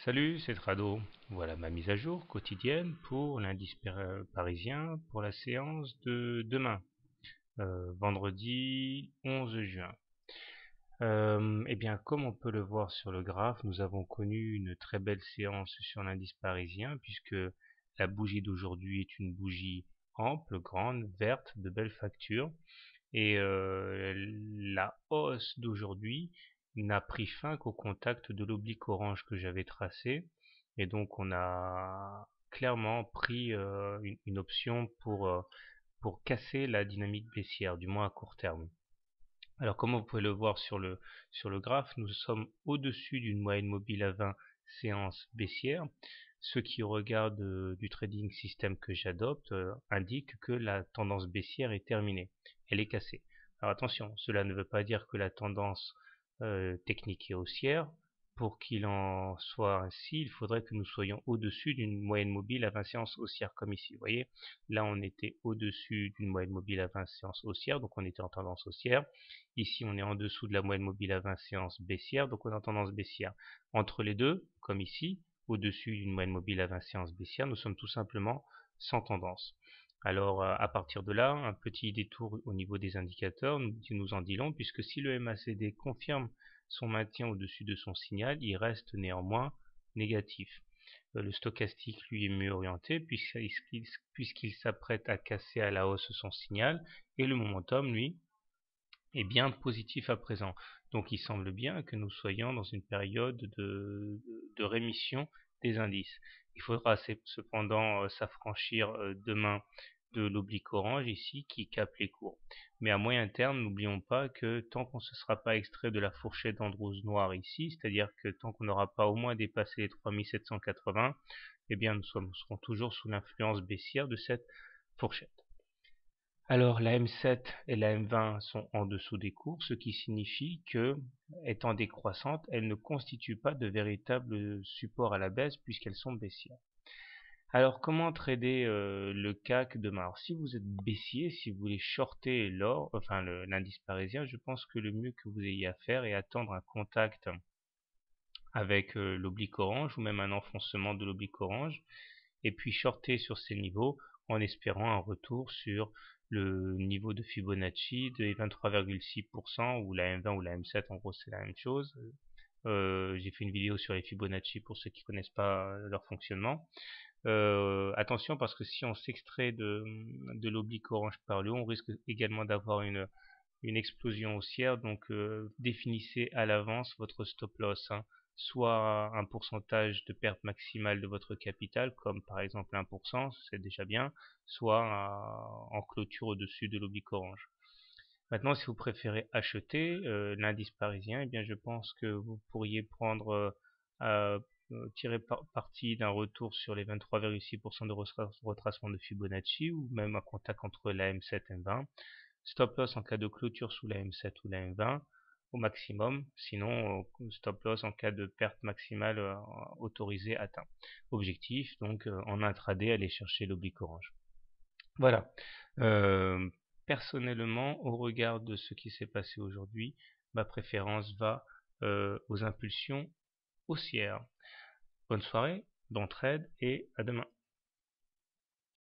Salut, c'est Trado. Voilà ma mise à jour quotidienne pour l'indice parisien pour la séance de demain, vendredi 11 juin. Eh bien, comme on peut le voir sur le graphe, nous avons connu une très belle séance sur l'indice parisien puisque la bougie d'aujourd'hui est une bougie ample, grande, verte, de belle facture. Et la hausse d'aujourd'hui n'a pris fin qu'au contact de l'oblique orange que j'avais tracé. Et donc on a clairement pris une option pour casser la dynamique baissière, du moins à court terme. Alors comme vous pouvez le voir sur le graphe, nous sommes au-dessus d'une moyenne mobile à 20 séances baissières. Ceux qui regardent du trading système que j'adopte indiquent que la tendance baissière est terminée, elle est cassée. Alors attention, cela ne veut pas dire que la tendance technique est haussière. Pour qu'il en soit ainsi, il faudrait que nous soyons au-dessus d'une moyenne mobile à 20 séances haussières comme ici. Vous voyez, là on était au-dessus d'une moyenne mobile à 20 séances haussières, donc on était en tendance haussière. Ici, on est en dessous de la moyenne mobile à 20 séances baissière, donc on est en tendance baissière. Entre les deux, comme ici, au-dessus d'une moyenne mobile à 20 séances baissière, nous sommes tout simplement sans tendance. Alors, à partir de là, un petit détour au niveau des indicateurs nous en dit long, puisque si le MACD confirme son maintien au-dessus de son signal, il reste néanmoins négatif. Le stochastique, lui, est mieux orienté, puisqu'il s'apprête à casser à la hausse son signal, et le momentum, lui, est bien positif à présent. Donc il semble bien que nous soyons dans une période de rémission des indices. Il faudra cependant s'affranchir demain de l'oblique orange ici qui capte les cours. Mais à moyen terme, n'oublions pas que tant qu'on ne se sera pas extrait de la fourchette d'Andrews noire ici, c'est-à-dire que tant qu'on n'aura pas au moins dépassé les 3780, eh bien nous serons toujours sous l'influence baissière de cette fourchette. Alors la M7 et la M20 sont en dessous des cours, ce qui signifie que, étant décroissantes, elles ne constituent pas de véritable support à la baisse puisqu'elles sont baissières. Alors comment trader le CAC demain? Alors, si vous êtes baissier, si vous voulez shorter l'or, enfin l'indice parisien, je pense que le mieux que vous ayez à faire est attendre un contact avec l'oblique orange ou même un enfoncement de l'oblique orange et puis shorter sur ces niveaux en espérant un retour sur le niveau de Fibonacci de 23,6% ou la M20 ou la M7, en gros c'est la même chose. J'ai fait une vidéo sur les Fibonacci pour ceux qui connaissent pas leur fonctionnement. Attention parce que si on s'extrait de l'oblique orange par le haut, on risque également d'avoir une explosion haussière, donc définissez à l'avance votre stop loss, hein. Soit un pourcentage de perte maximale de votre capital, comme par exemple 1%, c'est déjà bien, soit en clôture au-dessus de l'oblique orange. Maintenant, si vous préférez acheter l'indice parisien, eh bien je pense que vous pourriez prendre tirer parti d'un retour sur les 23,6% de retracement de Fibonacci ou même un contact entre la M7 et M20. Stop loss en cas de clôture sous la M7 ou la M20 au maximum, sinon stop loss en cas de perte maximale autorisée atteint. Objectif, donc en intraday, aller chercher l'oblique orange. Voilà. Personnellement, au regard de ce qui s'est passé aujourd'hui, ma préférence va aux impulsions haussières. Bonne soirée, bon trade et à demain.